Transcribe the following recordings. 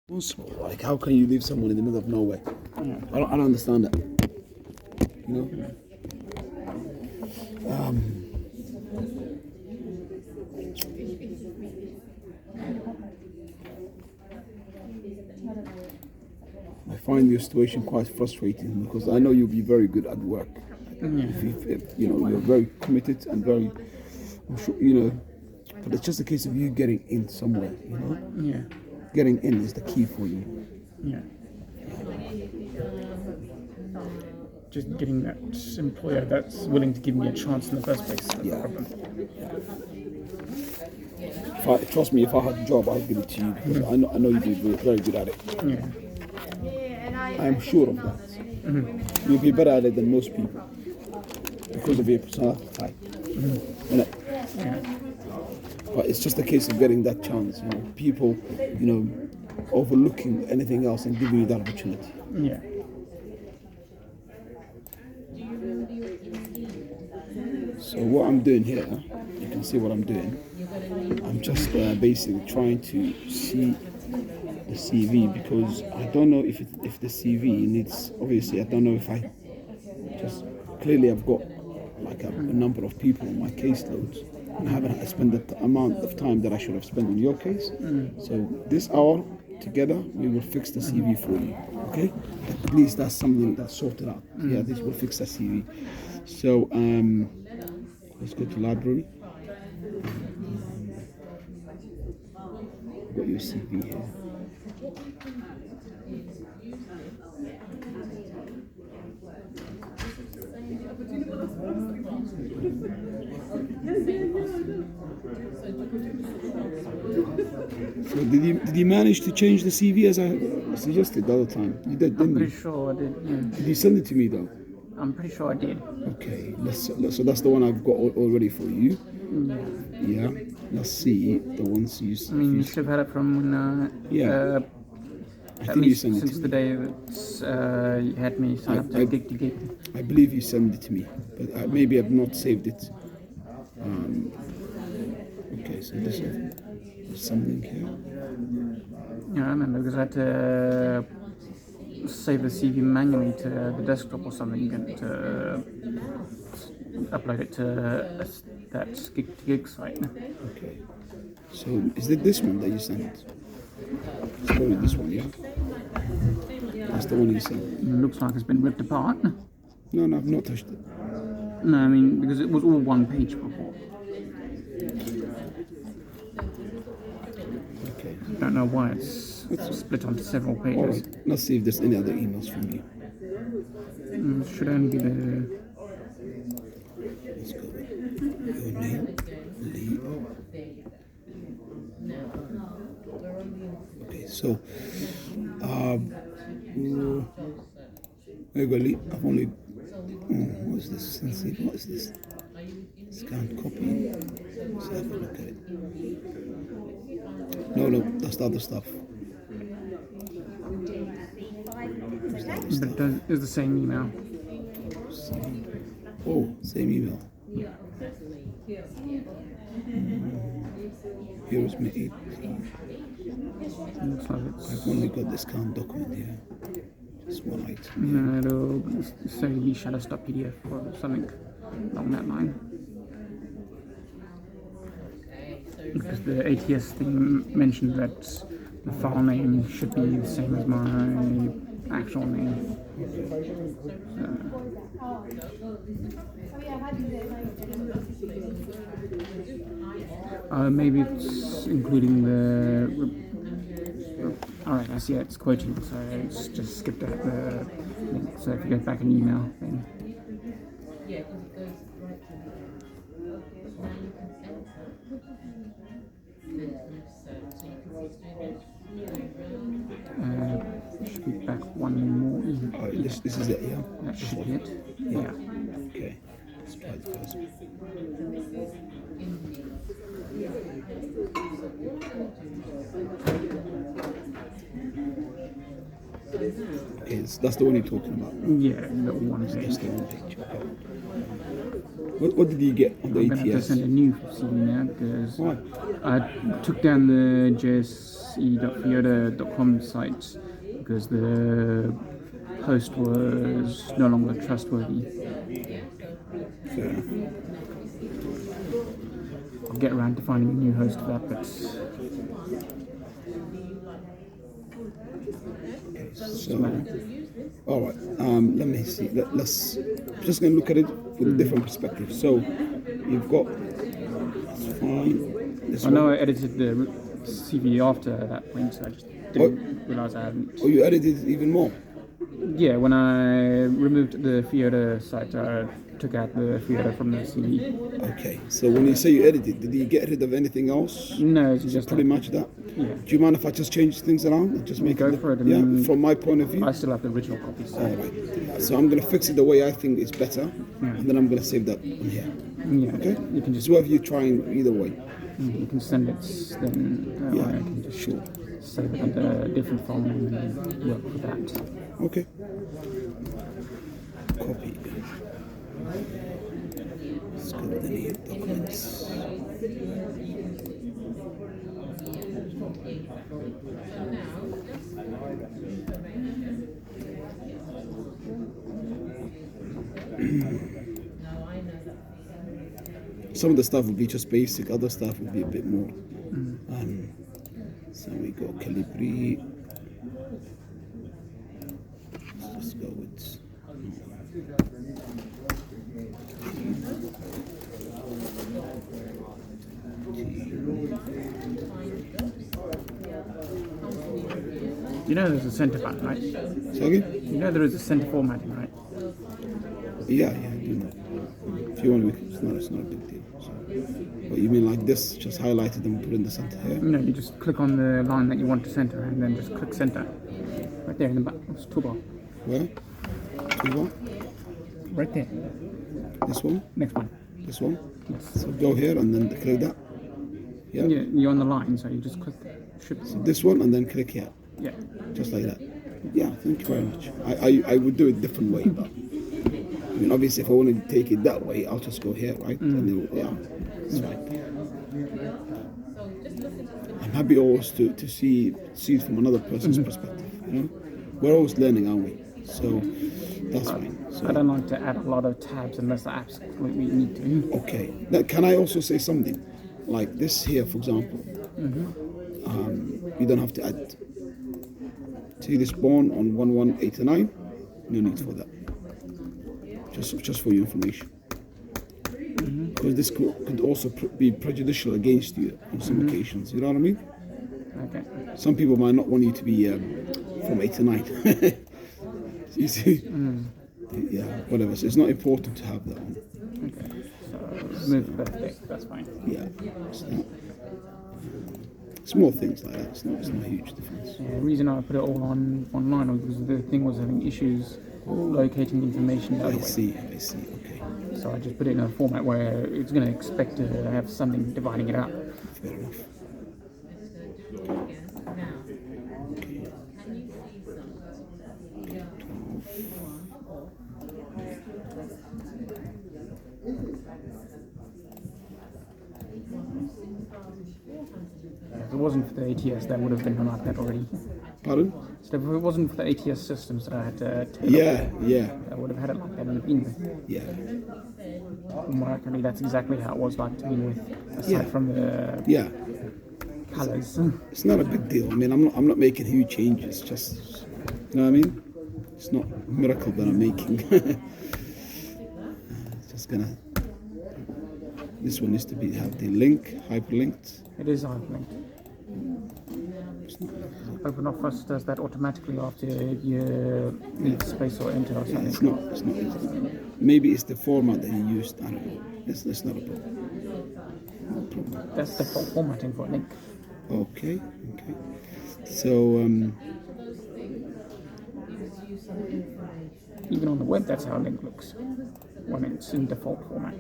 Possible. Like, how can you leave someone in the middle of nowhere? Yeah. I don't understand that. You know. I find your situation quite frustrating because I know you'll be very good at work. If you're very committed and very, I'm sure, but it's just a case of you getting in somewhere. Yeah. Getting in is the key for you. Yeah. Just getting that employer that's willing to give me a chance in the first place. That's the problem. Trust me, if I had a job, I'd give it to you because I know you'd be very good at it. Yeah. I'm sure of that. You'll be better at it than most people because of your personality type. Yeah. But it's just a case of getting that chance. People, overlooking anything else and giving you that opportunity. Yeah. So what I'm doing here, you can see what I'm doing. I'm just basically trying to see the CV because I don't know if the CV needs. Obviously, I don't know if I just clearly I've got like a number of people on my caseloads. And I haven't spent the amount of time that I should have spent on your case. So this hour together, we will fix the CV for you. Okay? At least that's something that's sorted out. Yeah, this will fix the CV. So let's go to library. Got your CV here. So did you manage to change the CV as I suggested the other time? You did, didn't I'm you? pretty sure I did. Yeah. Did you send it to me though? I'm pretty sure I did. Okay, so that's the one I've got already for you. Yeah. Let's see the ones you. I mean, you should have had it from when. I at think you least sent it since to the me. day that you had me sign up to Gig to Gig. I believe you sent it to me, but maybe I've not saved it. Okay, so there's something here. Yeah, I remember because I had to save the CV manually to the desktop or something and upload it to that Gig to Gig site. Okay. So is it this one that you sent? It's probably this one, yeah? That's the one you sent. It looks like it's been ripped apart. No, I've not touched it. No, I mean, because it was all one page before. Okay. I don't know why it's split onto several All pages. right. Let's see if there's any other emails from you. It should only be the... Let's go with your name, Lee. Okay, so there you go, Lee. I've only. What is this? Let's see. What is this? Scanned copy. Let's have a look at it. No, that's the other stuff. But it's the same email. Oh, same email. Here is my 8. Looks like it's... I've only got this scanned document here. It's one item. No, it'll say Lee Shalis.pdf or something along that line. Because the ATS thing mentioned that the file name should be the same as my actual name. Maybe it's including the... Alright, I see it's quoting, so it's just skipped out the link. So if you go back an email, then... should be back one more email. Oh, this is it, yeah? That should be it. Yeah. Okay. Let's try the first one. Okay, that's the one you're talking about. Yeah, the one page. That's the one page. Okay. What did you get on the I'm going to have to ATS? send a new CV now because Why? I took down the JS se.fiota.com site because the host was no longer trustworthy. Fair enough. I'll get around to finding a new host for that, but So, all right. Let me see. Let's just gonna look at it with a different perspective. So, you've got. That's fine. This I know one. I edited the CV after that point, so I just didn't realize I hadn't. Oh, you edited it even more. Yeah, when I removed the Fiota site, I took out the Fiota from the CV. Okay. So when you say you edited, did you get rid of anything else? No, it's just Pretty much that. Yeah. Do you mind if I just change things around and just make Go it? for it, Yeah. and From my point of view. I still have the original copy. So. All right. So I'm gonna fix it the way I think is better, and then I'm gonna save that on here. Yeah. Okay. You can just It's worth you trying either way. you can send it, then Yeah. I can just Sure. save it under a different file and then work with that. Okay. Copy. Let's go to the documents. Some of the stuff will be just basic, other stuff will be a bit more. So we go Calibri. Let's just go with. You know there's a center button, right? So again? You know there is a center formatting, right? Yeah, you know. If you want to, it's not a big deal. So. But you mean like this, just highlighted and put in the center here? No, you just click on the line that you want to center and then just click center. Right there in the button, it's toolbar. Where? Toolbar? Right there. This one? Next one. This one? Yes. So go here and then click that. Yeah. Yeah, you're on the line, so you just click shift. So this one and then click here. Yeah. Just like that. Yeah, thank you very much. I would do it different way, but I mean obviously if I want to take it that way, I'll just go here, right? And then, yeah, it's fine. I'm happy always to see it from another person's perspective. You know, we're always learning, aren't we? So that's fine. So I don't like to add a lot of tabs unless I absolutely need to. okay. Now, can I also say something like this here, for example? You don't have to add. See this born on 1189. No need for that. Just for your information. Because this could also be prejudicial against you on some occasions. You know what I mean? Okay. Some people might not want you to be from 89. You see? Yeah, whatever. So it's not important to have that one. Okay. So remove birthday, that's fine. Yeah. It's not, small things like that. It's not a huge difference. The reason I put it all online was because the thing was having issues locating information the other I way. see. Okay. So I just put it in a format where it's going to expect to have something dividing it up. Fair enough. If it wasn't for the ATS, that would have been like that already. Pardon? So if it wasn't for the ATS systems that I had to turn Yeah. up, I would have had it like that in the beginning. Yeah. More accurately, that's exactly how it was like to begin with, aside Yeah. from the Yeah. colours. It's not a big deal. I mean, I'm not making huge changes. Just, you know what I mean? It's not a miracle that I'm making. Just gonna. This one needs to have the link hyperlinked. It is hyperlinked. OpenOffice does that automatically after you leave space or enter or something. It's not. Maybe it's the format that you used. I don't know. It's not a problem. That's default formatting for a link. Okay. So Even on the web, that's how a link looks when it's in default format.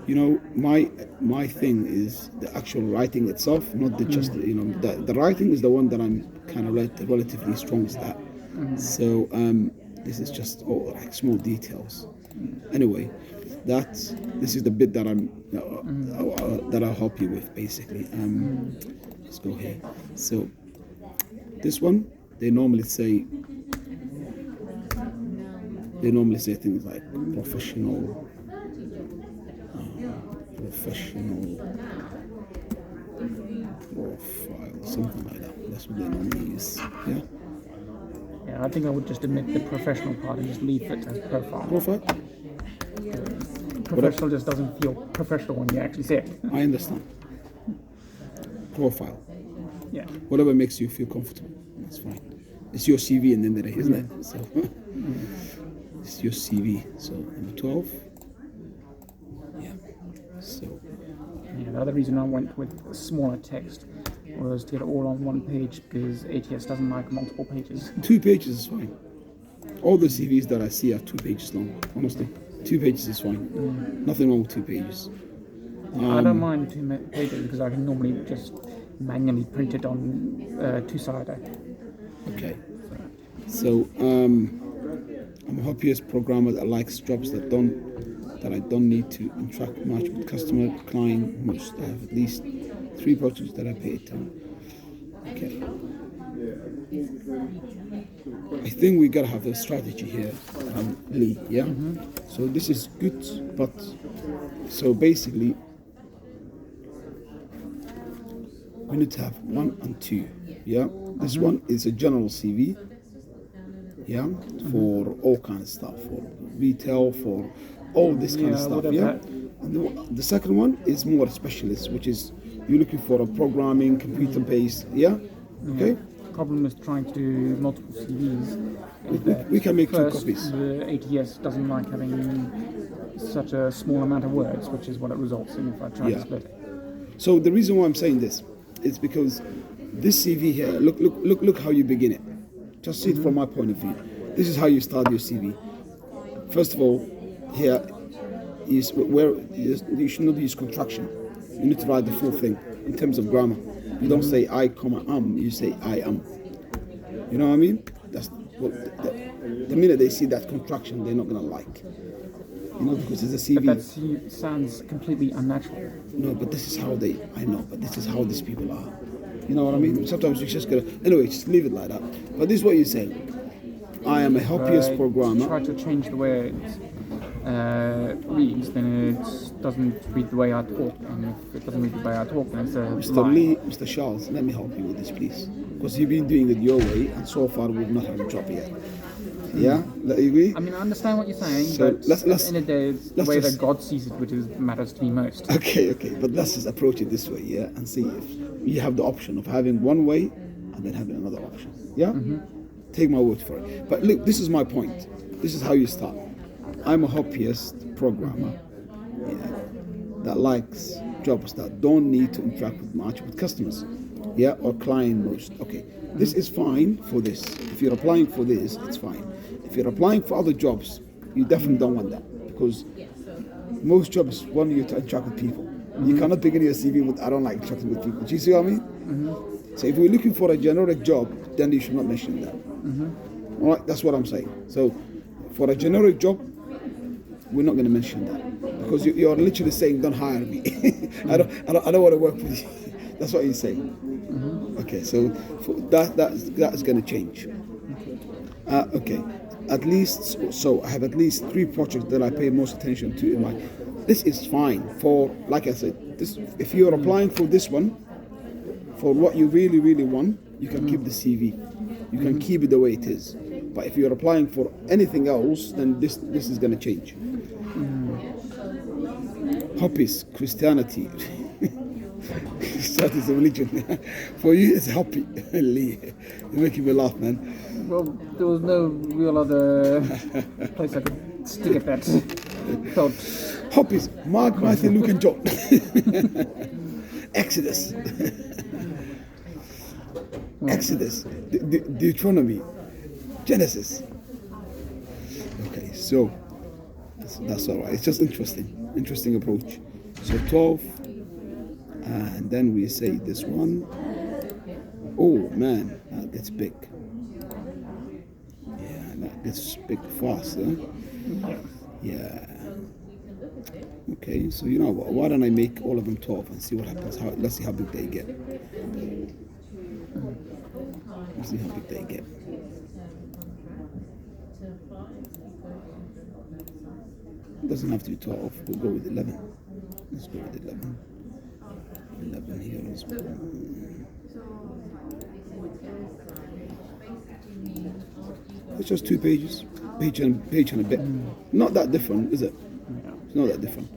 you know, my thing is the actual writing itself, not the just the writing is the one that I'm kind of relatively strongest at. So this is just all like small details. Anyway, This is the bit that that I'll help you with basically. Let's go here. So this one, they normally say things like professional profile, something like that. That's what they normally use. Yeah. Yeah, I think I would just omit the professional part and just leave it as profile. Profile. Professional just doesn't feel professional when you actually say it. I understand. Profile. Yeah. Whatever makes you feel comfortable. That's fine. It's your CV and then the day, isn't it? So it's your CV. So number 12. Yeah. So. Yeah, the other reason I went with smaller text was to get it all on one page because ATS doesn't like multiple pages. 2 pages is fine. All the CVs that I see are 2 pages long. Honestly, 2 pages is fine. Nothing wrong with 2 pages. I don't mind 2 pages because I can normally just manually print it on 2-sider. Okay. So I'm a hobbyist programmer that likes jobs that I don't need to interact much with customer, client. Must have at least 3 projects that I pay attention. Okay. I think we gotta have a strategy here, Lee. Yeah. So this is good, but so basically we need to have 1 and 2. Yeah. This one is a general CV. Yeah, for all kinds of stuff, for retail, for all this kind of stuff. Yeah. And the second one is more specialist, which is you're looking for a programming, computer-based. Yeah. Okay. Problem is trying to do multiple CVs. We can make 2 First, copies. the ATS doesn't like having such a small amount of words, which is what it results in if I try to split it. So the reason why I'm saying this is because this CV here, look how you begin it. Just see it from my point of view. This is how you start your CV. First of all, here is where you should not use contraction. You need to write the full thing in terms of grammar. You don't say I, am. You say I am. You know what I mean? That's what the minute they see that contraction, they're not gonna like. You know, because it's a CV. But that sounds completely unnatural. No, but this is how I know, but this is how these people are. You know what I mean? Sometimes you just gotta, anyway, just leave it like that. But this is what you say. I am a happiest programmer. Try to change the way it reads, then it doesn't read the way I talk. And if it doesn't read the way I talk, then it's a Mr. Lee, Mr. Shalis, let me help you with this, please. Because you've been doing it your way, and so far we've not had a job yet. Yeah? Do you agree? I mean, I understand what you're saying, So but at the end of the day, it's the way that God sees it, which matters to me most. Okay, but let's just approach it this way, yeah? And see if you have the option of having one way and then having another option. Yeah? Take my word for it. But look, this is my point. This is how you start. I'm a hobbyist programmer that likes jobs that don't need to interact much with customers, or client most. Okay, this is fine for this. If you're applying for this, it's fine. If you're applying for other jobs, you definitely don't want that because most jobs want you to interact with people. You cannot begin your CV with I don't like interacting with people. Do you see what I mean? So if we're looking for a generic job, then you should not mention that. All right, that's what I'm saying. So for a generic job, we're not going to mention that because you're literally saying, "Don't hire me. I don't want to work with you." That's what you're saying. Okay, so that's going to change. Okay, at least so I have at least 3 projects that I pay most attention to in my. This is fine for, like I said, this. If you're applying for this one, for what you really, really want, you can keep the CV. You can keep it the way it is. But if you're applying for anything else, then this is going to change. Hobbies, Christianity. That is a religion. For you, it's happy. Lee, you're making me laugh, man. Well, there was no real other place I could stick at that. Felt Hobbies, Mark, Matthew, Luke, and John. Exodus. Exodus, Deuteronomy, Genesis. Okay, so that's all right. It's just interesting approach. So 12, and then we say this one. Oh man, that gets big. Yeah, that gets big fast, huh? Yeah. Okay, so you know what? Why don't I make all of them 12 and see what happens? Let's see how big they get. Let's see how big they get. It doesn't have to be 12. We'll go with 11. Let's go with 11. 11 here as well. It's just 2 pages. Page and a bit. Not that different, is it? Yeah. It's not that different.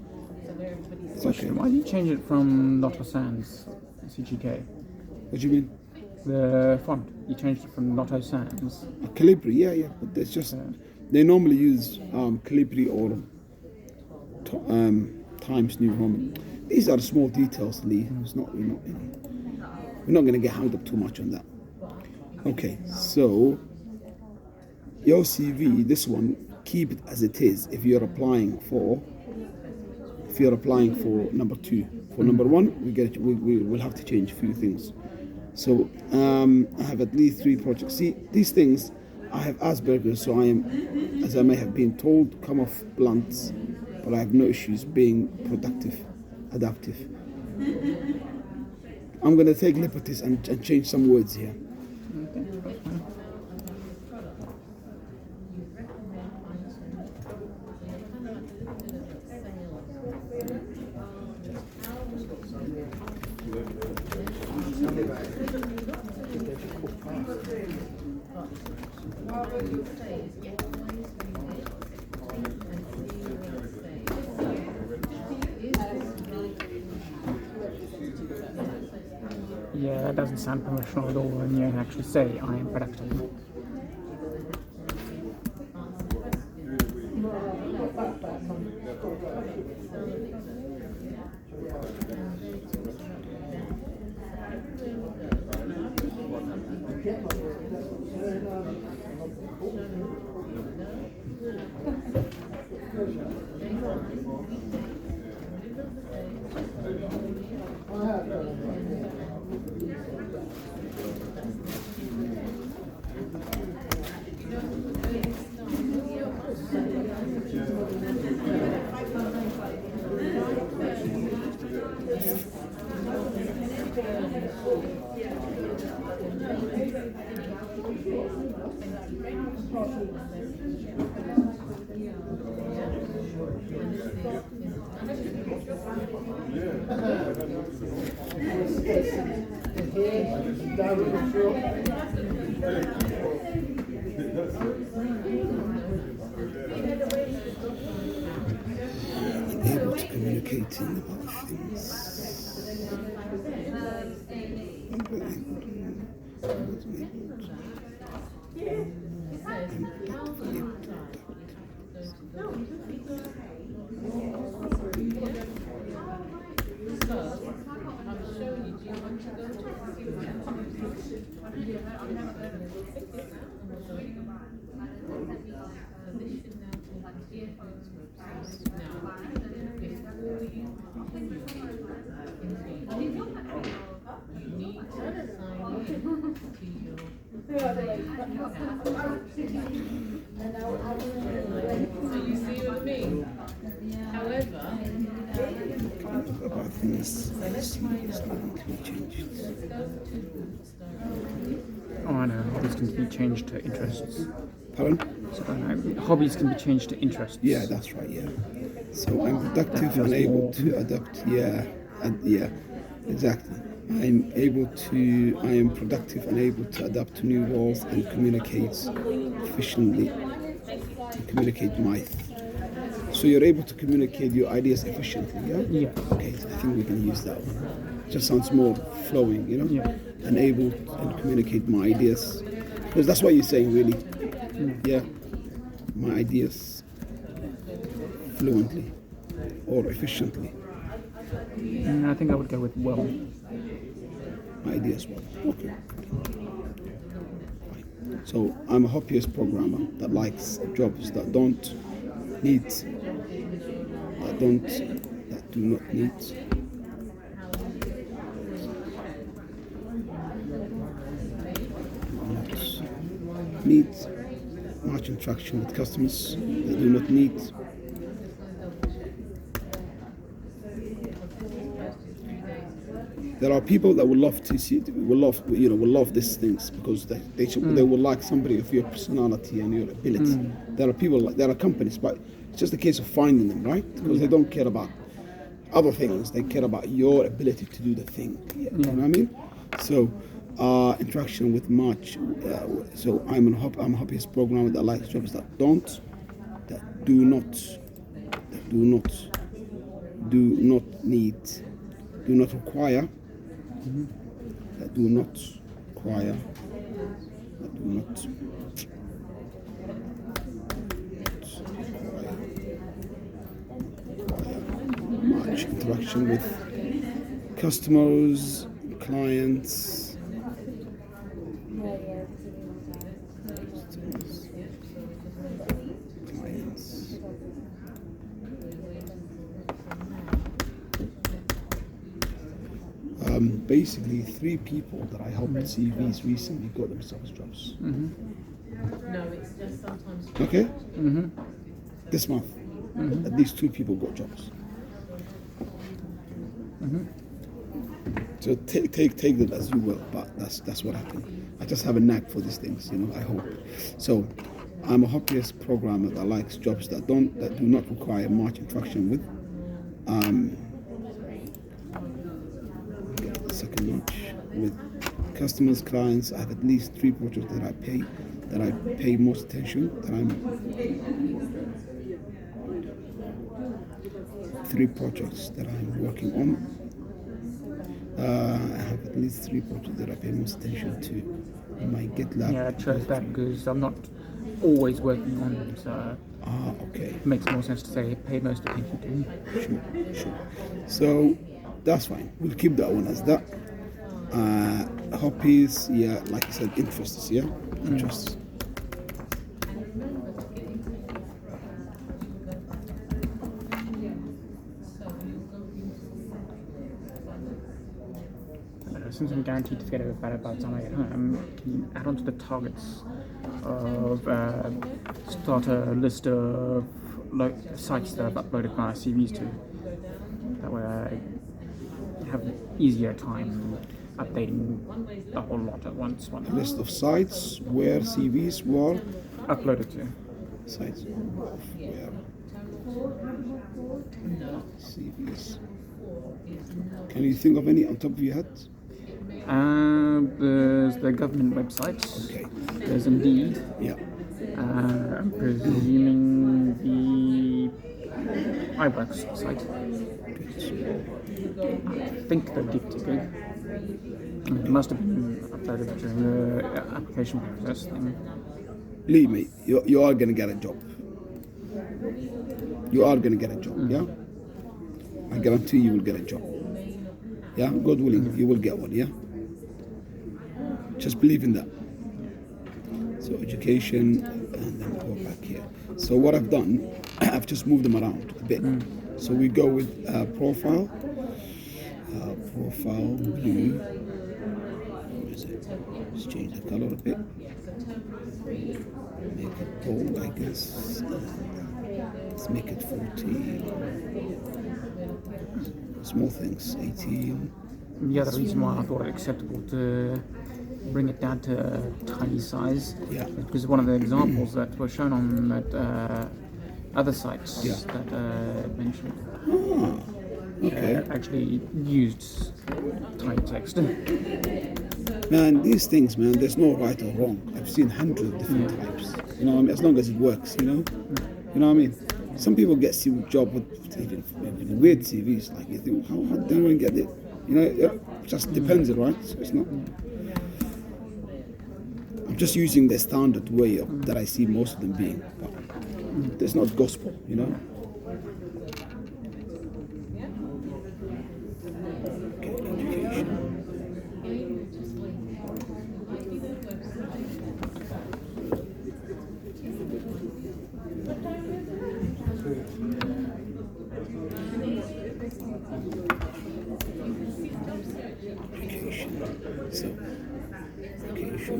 It's okay. Why do you change it from Lotto Sans CGK? What do you mean? The font. You changed it from Lotto Sans. Calibri, yeah. But it's just they normally use Calibri or Times New Roman. These are small details, Lee. We're not going to get hung up too much on that. Okay, so your CV, this one, keep it as it is. If you're applying for number 2, for number 1, we will have to change a few things. So I have at least 3 projects. See, these things, I have Asperger's, so I am, as I may have been told, come off blunt, but I have no issues being productive, adaptive. I'm going to take liberties and change some words here. Yeah, that doesn't sound professional at all when you actually say I am productive. Able to communicate in about things. About things Oh, I know. Hobbies can be changed to interests. Pardon? So, hobbies can be changed to interests. Yeah, that's right, yeah. So I'm productive and able to adapt. Yeah, exactly. I am productive and able to adapt to new roles and communicate efficiently. So you're able to communicate your ideas efficiently, yeah? Yeah. Okay, so I think we can use that one. Just sounds more flowing, you know? Yeah. And able to communicate my ideas. Because that's what you're saying, really. Yeah. My ideas fluently or efficiently. I think I would go with well. My ideas well. Okay. So I'm a hobbyist programmer that likes jobs that do not need. Need much interaction with customers. They do not need there are people that will love to see, will love these things because they will like somebody of your personality and your ability. There are people, there are companies, but it's just a case of finding them, right? Because they don't care about other things. They care about your ability to do the thing. You know what I mean? So, interaction with March. So I'm a happiest program that likes jobs that do not require, that do not require, that do not require much interaction with customers, clients, basically 3 people that I helped CVs recently got themselves jobs. No, it's just sometimes. Okay? This month, at least 2 people got jobs. So take them as you will, but that's what happened. I just have a knack for these things, I hope. So I'm a happiest programmer that likes jobs that do not require much interaction with. Second notch with customers, clients. I have at least 3 projects that I pay most attention. 3 projects that I'm working on. I have at least 3 projects that I pay most attention to. I might get that. Yeah, I chose that because I'm not always working on them, so okay. it makes more sense to say pay most attention to them. Sure. So that's fine. We'll keep that one as that. Hobbies, yeah, like I said, interests, yeah? Interests. Since I'm guaranteed to forget about it by the time I get home, can you add on to the targets of start a list of sites that I've uploaded my CVs to? That way I have an easier time updating a whole lot at once. A list of sites where CVs were uploaded to. Sites where CVs. Can you think of any on top of your head? There's the government website. Okay. There's Indeed. Yeah. I'm presuming the iWorks site. I think they're gig-to-gig. It must have been uploaded during the application process thing. Lee, mate, you are going to get a job. You are going to get a job, yeah? I guarantee you will get a job. Yeah, God willing, you will get one, yeah? Just believe in that. So education, and then go back here. So what I've done, I've just moved them around a bit. So we go with profile. Profile blue. Where is it? Let's change the color a bit. Make it bold, I guess. Let's make it 14. Small things, 18. The other reason why I thought it acceptable to bring it down to a tiny size is because one of the examples that were shown on that other sites that mentioned actually used tiny text. Man, these things, man, there's no right or wrong. I've seen hundreds of different types. You know what I mean? As long as it works, you know? You know what I mean? Some people get a job with even weird CVs. Like, you think, how do anyone get it? You know, it just depends, right? So it's not. I'm just using the standard way that I see most of them being. But it's not gospel, you know? Okay, education. So, education.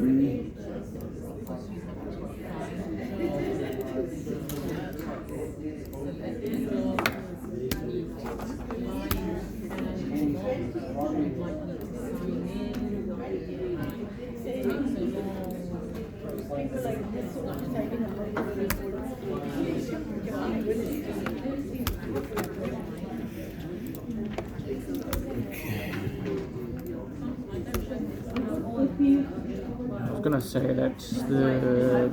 I was gonna say that the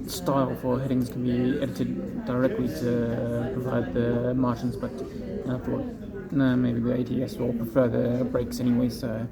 style for headings can be edited directly to provide the margins, but I thought no, maybe the ATS will prefer the breaks anyway, so